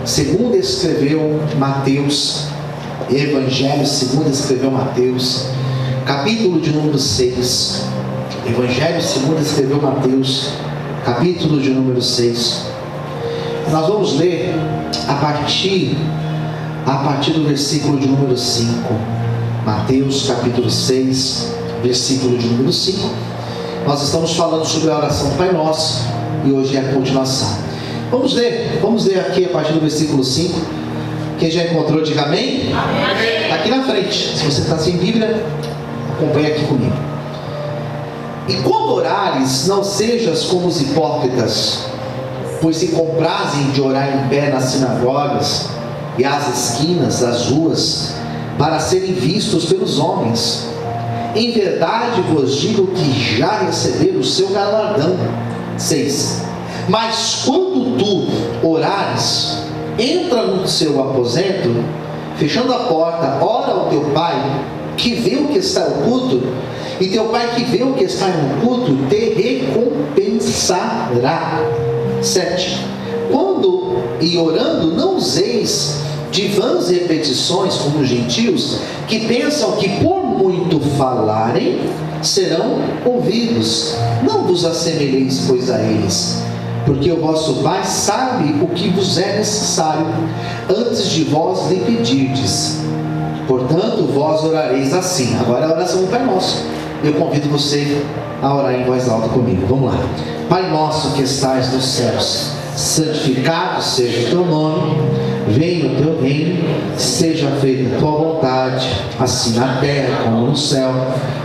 segundo escreveu Mateus, Evangelho segundo escreveu Mateus, capítulo de número 6. Evangelho segundo escreveu Mateus, capítulo de número 6. Nós vamos ler a partir do versículo de número 5. Mateus capítulo 6, versículo de número 5. Nós estamos falando sobre a oração do Pai Nosso e hoje é a continuação. Vamos ler aqui a partir do versículo 5. Quem já encontrou, diga amém. Amém. Está aqui na frente. Se você está sem Bíblia, acompanhe aqui comigo. E quando orares, não sejas como os hipócritas, pois se comprazem de orar em pé nas sinagogas e às esquinas das ruas, para serem vistos pelos homens. Em verdade vos digo que já receberam o seu galardão. 6. Mas quando tu orares, entra no seu aposento, fechando a porta, ora ao teu pai, que vê o que está oculto, e teu pai que vê o que está oculto, te recompensará. 7. Quando e orando, não useis de vãs repetições como os gentios, que pensam que por muito falarem, serão ouvidos. Não vos assemelheis, pois, a eles, porque o vosso Pai sabe o que vos é necessário, antes de vós lhe pedirdes. Portanto, vós orareis assim. Agora é a oração do Pai Nosso. Eu convido você a orar em voz alta comigo. Vamos lá. Pai nosso que estais nos céus, santificado seja o teu nome, venha o teu reino, seja feita a tua vontade, assim na terra como no céu.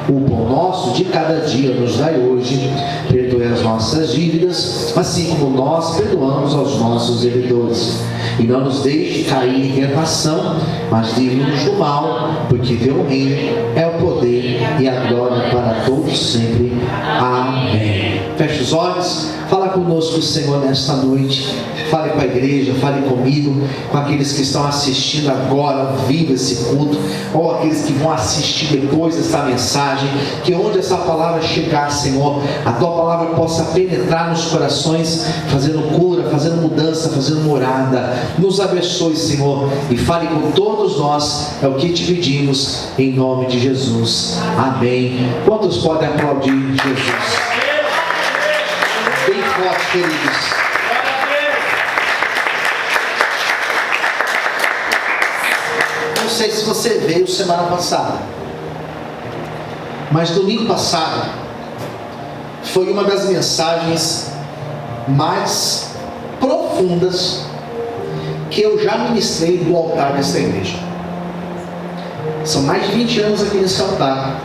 O pão nosso de cada dia nos dai hoje, perdoe as nossas dívidas, assim como nós perdoamos aos nossos devedores. E não nos deixe cair em tentação, mas livre-nos do mal, porque teu reino é o poder e a glória para todos sempre. Amém. Feche os olhos, fala conosco, Senhor, nesta noite. Fale com a igreja, fale comigo, com aqueles que estão assistindo agora, vivo esse culto, ou aqueles que vão assistir depois dessa mensagem. Que onde essa palavra chegar, Senhor, a tua palavra possa penetrar nos corações, fazendo cura, fazendo mudança, fazendo morada. Nos abençoe, Senhor, e fale com todos nós. É o que te pedimos, em nome de Jesus. Amém. Quantos podem aplaudir Jesus? Bem forte, queridos. Não sei se você veio semana passada, mas domingo passado foi uma das mensagens mais profundas que eu já ministrei do altar dessa igreja. São mais de 20 anos aqui nesse altar,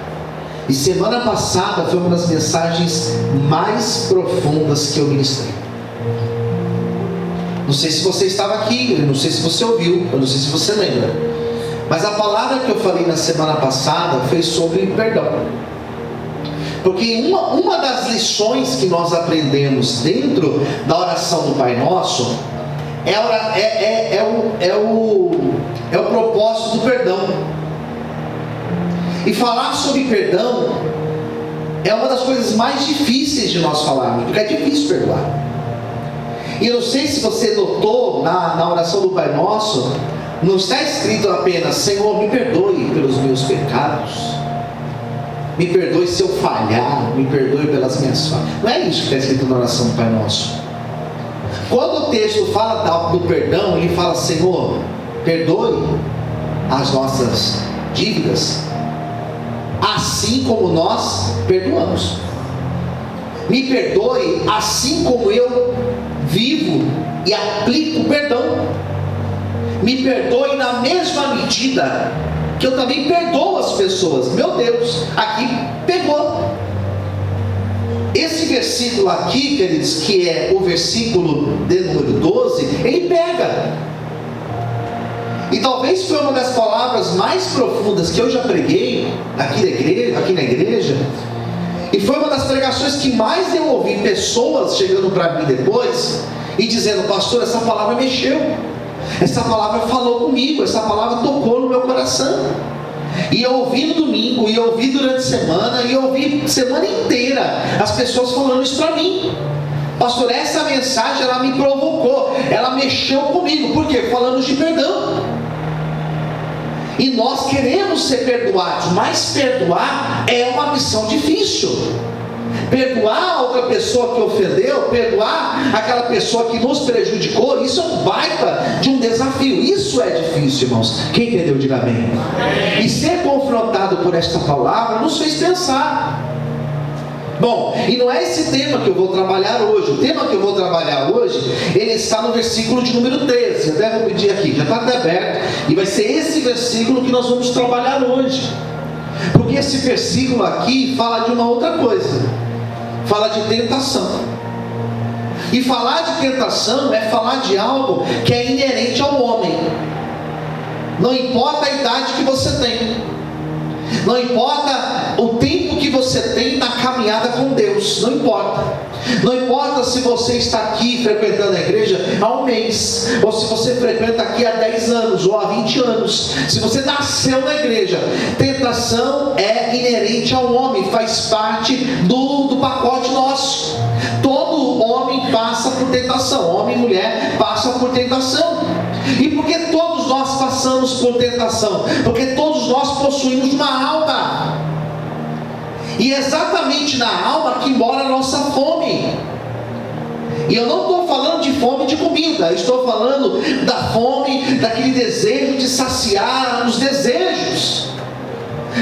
e semana passada foi uma das mensagens mais profundas que eu ministrei. Não sei se você estava aqui, eu não sei se você ouviu, eu não sei se você lembra, mas a palavra que eu falei na semana passada foi sobre perdão. Porque uma das lições que nós aprendemos dentro da oração do Pai Nosso é o propósito do perdão. E falar sobre perdão é uma das coisas mais difíceis de nós falarmos, porque é difícil perdoar. E eu não sei se você notou na oração do Pai Nosso, não está escrito apenas: Senhor, me perdoe pelos meus pecados, me perdoe se eu falhar, me perdoe pelas minhas falhas. Não é isso que está escrito na oração do Pai Nosso. Quando o texto fala do perdão, ele fala: Senhor, perdoe as nossas dívidas, assim como nós perdoamos. Me perdoe assim como eu vivo e aplico perdão. Me perdoe na mesma medida que eu também perdoo as pessoas. Meu Deus, aqui pegou. Esse versículo aqui, queridos, que é o versículo de número 12, ele pega. E talvez foi uma das palavras mais profundas que eu já preguei aqui na igreja. E foi uma das pregações que mais eu ouvi pessoas chegando para mim depois e dizendo: pastor, essa palavra mexeu, essa palavra falou comigo, essa palavra tocou no meu coração. E eu ouvi no domingo, e eu ouvi durante a semana, e eu ouvi semana inteira as pessoas falando isso para mim. Pastor, essa mensagem ela me provocou, ela mexeu comigo. Por quê? Falamos de perdão. E nós queremos ser perdoados, mas perdoar é uma missão difícil. Perdoar a outra pessoa que ofendeu, perdoar aquela pessoa que nos prejudicou, isso é um baita de um desafio. Isso é difícil, irmãos. Quem entendeu, diga amém. E ser confrontado por esta palavra nos fez pensar. Bom, e não é esse tema que eu vou trabalhar hoje. O tema que eu vou trabalhar hoje, ele está no versículo de número 13. Até vou pedir aqui, já está até aberto. E vai ser esse versículo que nós vamos trabalhar hoje. Porque esse versículo aqui fala de uma outra coisa. Fala de tentação. E falar de tentação é falar de algo que é inerente ao homem. Não importa a idade que você tem, não importa o tempo que você tem na caminhada com Deus, não importa. Não importa se você está aqui frequentando a igreja há um mês, ou se você frequenta aqui há 10 anos, ou há 20 anos. Se você nasceu na igreja, tentação é inerente ao homem, faz parte do pacote nosso. Todo homem passa por tentação, homem e mulher passam por tentação. E por que todos nós passamos por tentação? Porque todos nós possuímos uma alma. E é exatamente na alma que mora a nossa fome. E eu não estou falando de fome de comida, eu estou falando da fome, daquele desejo de saciar os desejos.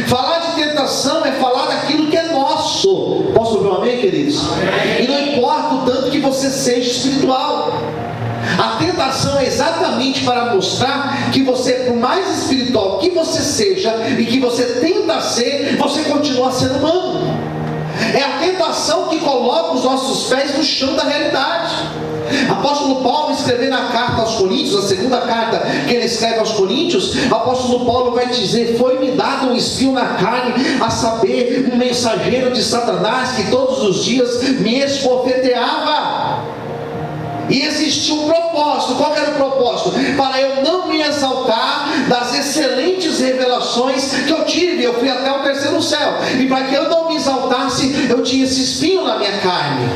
Falar de tentação é falar daquilo que é nosso. Posso ouvir um amém, queridos? Amém. E não importa o tanto que você seja espiritual. A tentação é exatamente para mostrar que você, por mais espiritual que você seja e que você tenta ser, você continua sendo humano. É a tentação que coloca os nossos pés no chão da realidade. Apóstolo Paulo, escrevendo a carta aos Coríntios, a segunda carta que ele escreve aos Coríntios, apóstolo Paulo vai dizer: foi-me dado um espinho na carne, a saber, um mensageiro de Satanás que todos os dias me esbofeteava. E existia um propósito. Qual era o propósito? Para eu não me exaltar das excelentes revelações que eu tive. Eu fui até o terceiro céu, e para que eu não me exaltasse, eu tinha esse espinho na minha carne.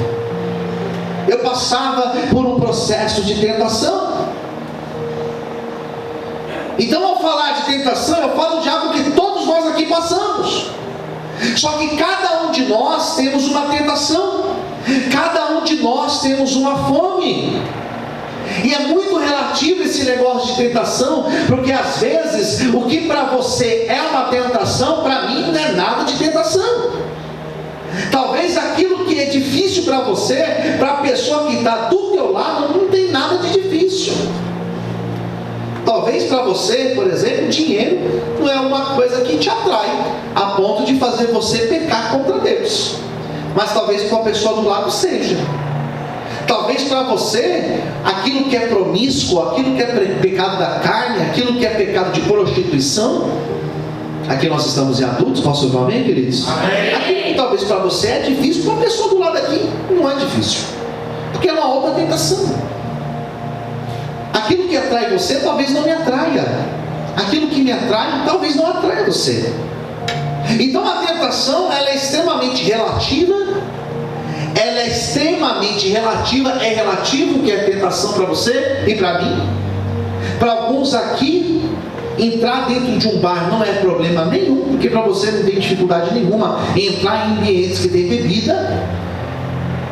Eu passava por um processo de tentação. Então, ao falar de tentação, eu falo de algo que todos nós aqui passamos. Só que cada um de nós temos uma tentação. Cada um de nós temos uma fome. E é muito relativo esse negócio de tentação, porque às vezes o que para você é uma tentação, para mim não é nada de tentação. Talvez aquilo que é difícil para você, para a pessoa que está do teu lado, não tem nada de difícil. Talvez para você, por exemplo, dinheiro não é uma coisa que te atrai a ponto de fazer você pecar contra Deus. Mas talvez para a pessoa do lado seja. Talvez para você, aquilo que é promíscuo, aquilo que é pecado da carne, aquilo que é pecado de prostituição, aqui nós estamos em adultos, posso ouvir um amém, queridos? Amém. Aquilo que talvez para você é difícil, para a pessoa do lado aqui não é difícil, porque é uma outra tentação. Aquilo que atrai você, talvez não me atraia. Aquilo que me atrai, talvez não atraia você. Então a tentação, ela é extremamente relativa. Ela é extremamente relativa. É relativo o que é tentação para você e para mim. Para alguns aqui, entrar dentro de um bar não é problema nenhum, porque para você não tem dificuldade nenhuma em entrar em ambientes que tem bebida,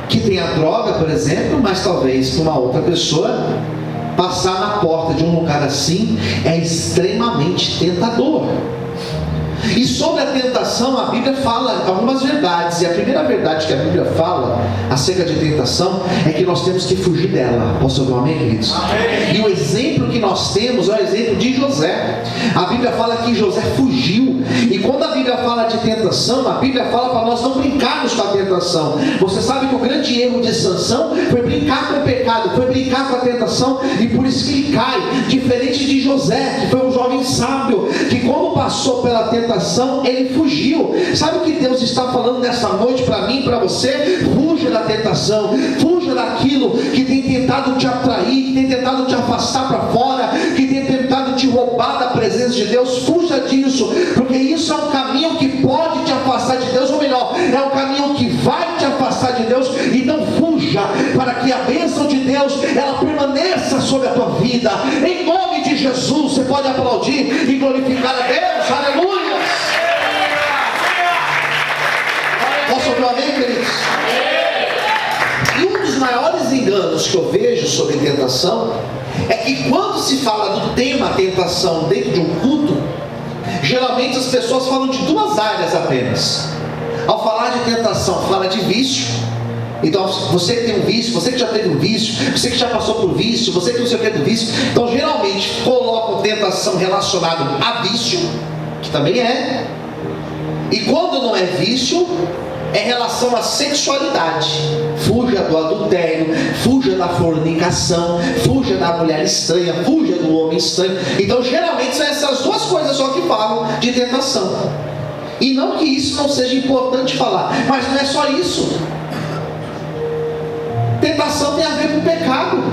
que tem a droga, por exemplo. Mas talvez para uma outra pessoa, passar na porta de um lugar assim é extremamente tentador. E sobre a tentação, a Bíblia fala algumas verdades. E a primeira verdade que a Bíblia fala acerca de tentação é que nós temos que fugir dela. Posso ouvir um amém, queridos? Amém. E o exemplo que nós temos é o exemplo de José. A Bíblia fala que José fugiu. E quando a Bíblia fala de tentação, a Bíblia fala para nós não brincarmos com a tentação. Você sabe que o grande erro de Sansão foi brincar com o pecado, foi brincar com a tentação, e por isso que ele cai. Diferente de José, que foi um jovem sábio, que quando passou pela tentação, ele fugiu. Sabe o que Deus está falando nessa noite para mim e para você? Fuja da tentação, fuja daquilo que tem tentado te atrair, que tem tentado te afastar para fora, que tem tentado te roubar da presença de Deus. Fuja disso, porque isso é um caminho que pode te afastar de Deus, ou melhor, é um caminho que vai te afastar vontade de Deus, então fuja, para que a bênção de Deus, ela permaneça sobre a tua vida, em nome de Jesus. Você pode aplaudir e glorificar a Deus, aleluia. Posso ouvir um amém, queridos? E um dos maiores enganos que eu vejo sobre tentação é que quando se fala do tema tentação dentro de um culto, geralmente as pessoas falam de duas áreas apenas. Ao falar de tentação, fala de vício. Então você que tem um vício, você que já teve um vício, você que já passou por vício, você que não sei o que é do vício, então geralmente colocam tentação relacionada a vício, que também é. E quando não é vício, é relação à sexualidade. Fuja do adultério, fuja da fornicação, fuja da mulher estranha, fuja do homem estranho. Então geralmente são essas duas coisas só que falam de tentação. E não que isso não seja importante falar, mas não é só isso. Tentação tem a ver com pecado.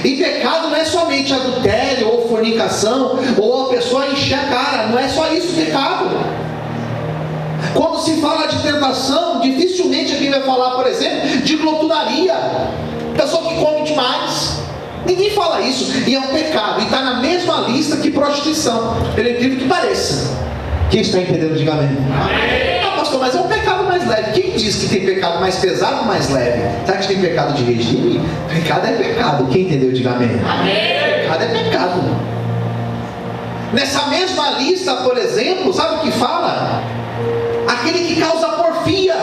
E pecado não é somente adultério ou fornicação, ou a pessoa encher a cara. Não é só isso pecado. Quando se fala de tentação, dificilmente alguém vai falar, por exemplo, de glutonaria. Pessoa que come demais. Ninguém fala isso. E é um pecado. E está na mesma lista que prostituição. Pelo incrível que pareça. Quem está entendendo, diga amém. Ah, pastor, mas é um pecado mais leve. Quem diz que tem pecado mais pesado ou mais leve? Será que tem pecado de regime? Pecado é pecado. Quem entendeu, diga amém. Pecado é pecado. Nessa mesma lista, por exemplo, sabe o que fala? Aquele que causa porfia,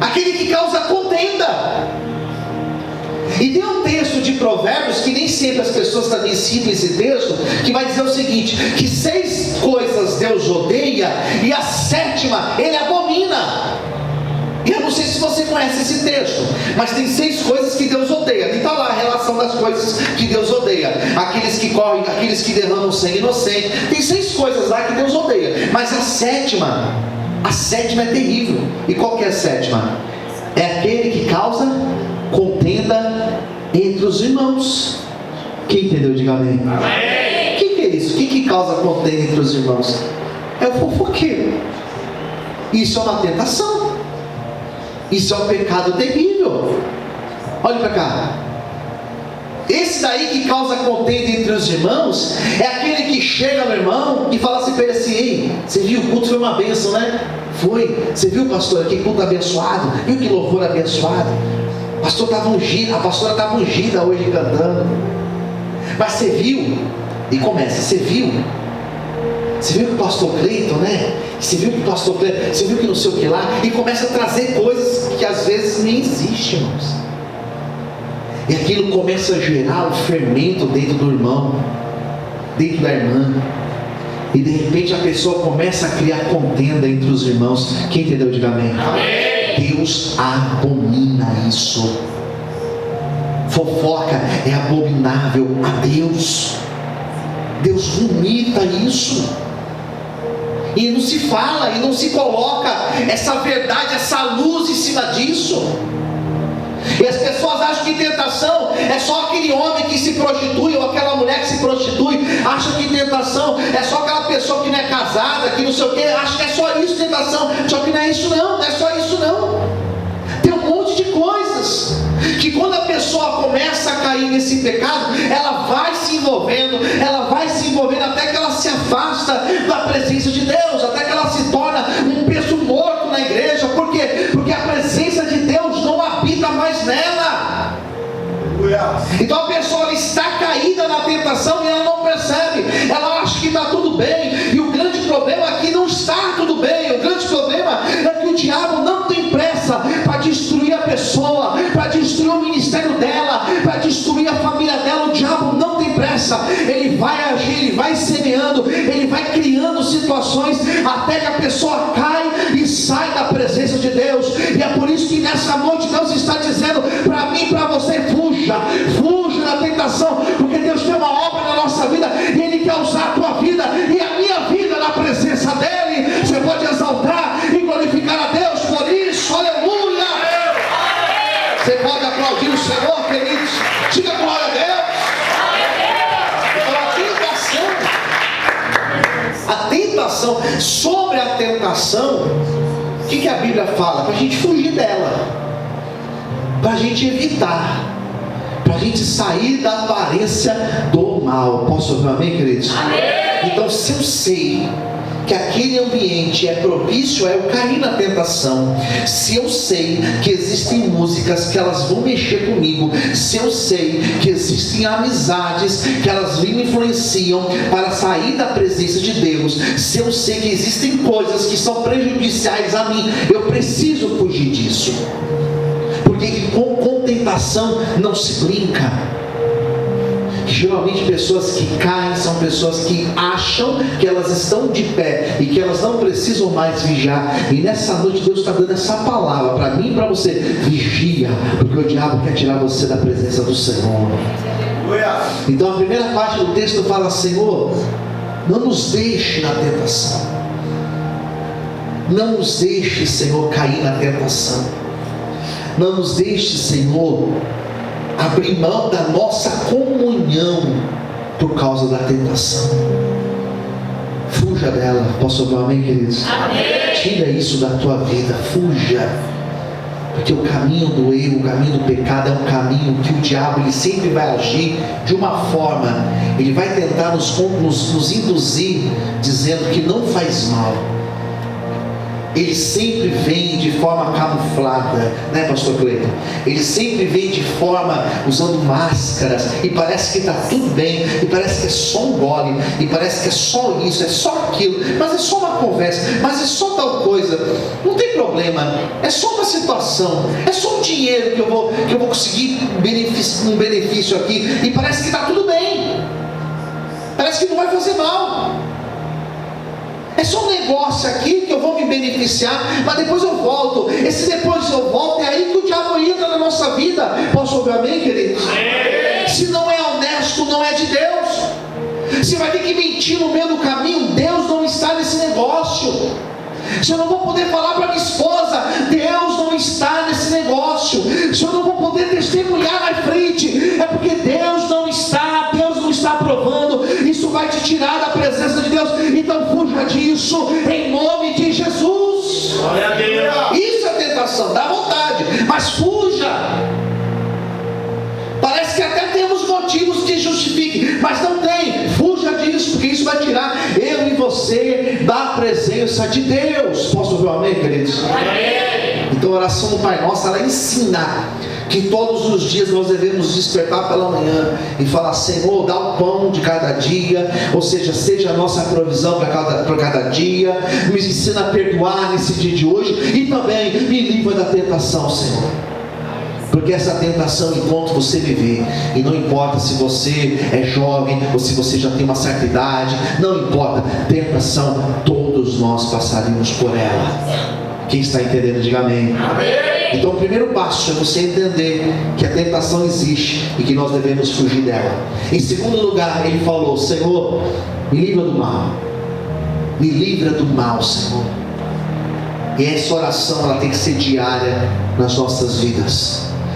aquele que causa contenda. E tem um texto de Provérbios que nem sempre as pessoas também citam esse texto, que vai dizer o seguinte: que 6 coisas Deus odeia e a 7ª Ele abomina. E eu não sei se você conhece esse texto, mas tem 6 coisas que Deus odeia. E está lá a relação das coisas que Deus odeia: aqueles que correm, aqueles que derramam sangue inocente. Tem 6 coisas lá que Deus odeia, mas a 7ª é terrível. E qual que é a 7ª? É aquele que causa contenda entre os irmãos. Quem entendeu, diga amém. O que é isso? O que causa contenda entre os irmãos? É o fofoqueiro. Isso é uma tentação. Isso é um pecado terrível. Olha para cá. Esse daí que causa contenda entre os irmãos é aquele que chega no irmão e fala assim para ele assim: ei, você viu, o culto foi uma bênção, né? Foi. Você viu, pastor, que culto abençoado? Viu que louvor abençoado? O pastor estava ungido, a pastora estava ungida hoje cantando. Mas você viu? E começa: você viu que o pastor Cleiton, né? Você viu que o pastor Cleiton, você viu que não sei o que lá? E começa a trazer coisas que às vezes nem existem, irmãos. E aquilo começa a gerar um fermento dentro do irmão, dentro da irmã. E de repente a pessoa começa a criar contenda entre os irmãos. Quem entendeu, diga amém. Deus abomina isso. Fofoca é abominável a Deus. Deus vomita isso. E não se fala, e não se coloca essa verdade, essa luz em cima disso. E as pessoas acham que tentação é só aquele homem que se prostitui, ou aquela mulher que se prostitui. Acham que tentação é só aquela pessoa que não é casada, que não sei o que. Acha que é só isso tentação. Só que não é isso não, não é só isso não. Tem um monte de coisas que quando a pessoa começa a cair nesse pecado, ela vai se envolvendo até que ela se afasta da presença de Deus, até que ela se torna um peso morto na igreja. Por quê? Porque a presença de Deus não habita mais nela. Então a pessoa está caída na tentação e ela não percebe. Ela acha que está tudo bem, e o grande problema é que não está tudo bem. O grande problema é que o diabo não tem pressa para destruir a pessoa, para destruir o ministério dela, para destruir a família dela. O diabo não tem pressa. Ele vai agir, ele vai semeando, ele vai criando situações até que a pessoa cai e sai da presença de Deus. E é por isso que nessa noite Deus está dizendo para mim e para você: fuja da tentação, porque Deus tem uma obra na nossa vida e Ele quer usar a tua vida e a minha vida na presença dEle. Você pode exaltar e glorificar a Deus por isso, aleluia. Você pode aplaudir o Senhor, queridos. Diga glória a Deus. A tentação, sobre a tentação, O que a Bíblia fala? Para a gente fugir dela, para a gente evitar, para a gente sair da aparência do mal. Posso ouvir um amém, queridos? Amém. Então, se eu sei que aquele ambiente é propício a eu cair na tentação, se eu sei que existem músicas que elas vão mexer comigo, se eu sei que existem amizades que elas me influenciam para sair da presença de Deus, se eu sei que existem coisas que são prejudiciais a mim, eu preciso fugir disso, porque com tentação não se brinca. Geralmente pessoas que caem são pessoas que acham que elas estão de pé e que elas não precisam mais vigiar. E nessa noite Deus está dando essa palavra para mim e para você: vigia, porque o diabo quer tirar você da presença do Senhor. Então a primeira parte do texto fala: Senhor, não nos deixe na tentação, não nos deixe, Senhor, cair na tentação, não nos deixe, Senhor, abrir mão da nossa comunhão por causa da tentação. Fuja dela. Posso ouvir um amém, queridos? Amém. Tira isso da tua vida, fuja, porque o caminho do erro, o caminho do pecado é um caminho que o diabo ele sempre vai agir de uma forma, ele vai tentar nos induzir dizendo que não faz mal. Ele sempre vem de forma camuflada, né, pastor Cleiton? Ele sempre vem de forma usando máscaras, e parece que está tudo bem, e parece que é só um gole, e parece que é só isso, é só aquilo, mas é só uma conversa, mas é só tal coisa, não tem problema, é só uma situação, é só um dinheiro que eu vou conseguir um benefício aqui, e parece que está tudo bem, parece que não vai fazer mal. É só um negócio aqui que eu vou me beneficiar, mas depois eu volto. Esse depois eu volto, é aí que o diabo entra na nossa vida. Posso ouvir amém, queridos? Se não é honesto, não é de Deus. Você vai ter que mentir no meio do caminho. Deus não está nesse negócio. Se eu não vou poder falar para minha esposa, Deus não está nesse negócio. Se eu não vou poder testemunhar na frente, é porque Deus não está aprovando. Isso vai te tirar da presença de Deus. Então fuja disso em nome de Jesus. Glória a Deus. Isso é tentação, dá vontade, mas fuja. Parece que até temos motivos que justifiquem, mas não tem. Fuja disso, porque isso vai tirar eu e você da presença de Deus. Posso ouvir um amém, queridos? Amém. Então a oração do Pai Nosso, ela ensina que todos os dias nós devemos despertar pela manhã e falar: Senhor, dá o pão de cada dia, ou seja a nossa provisão para cada dia, me ensina a perdoar nesse dia de hoje, e também me livra da tentação, Senhor, porque essa tentação enquanto você viver, e não importa se você é jovem ou se você já tem uma certa idade, não importa, tentação, todos nós passaríamos por ela. Quem está entendendo, diga amém. Amém. Então o primeiro passo é você entender que a tentação existe e que nós devemos fugir dela. Em segundo lugar, ele falou: Senhor, me livra do mal. Me livra do mal, Senhor. E essa oração ela tem que ser diária nas nossas vidas.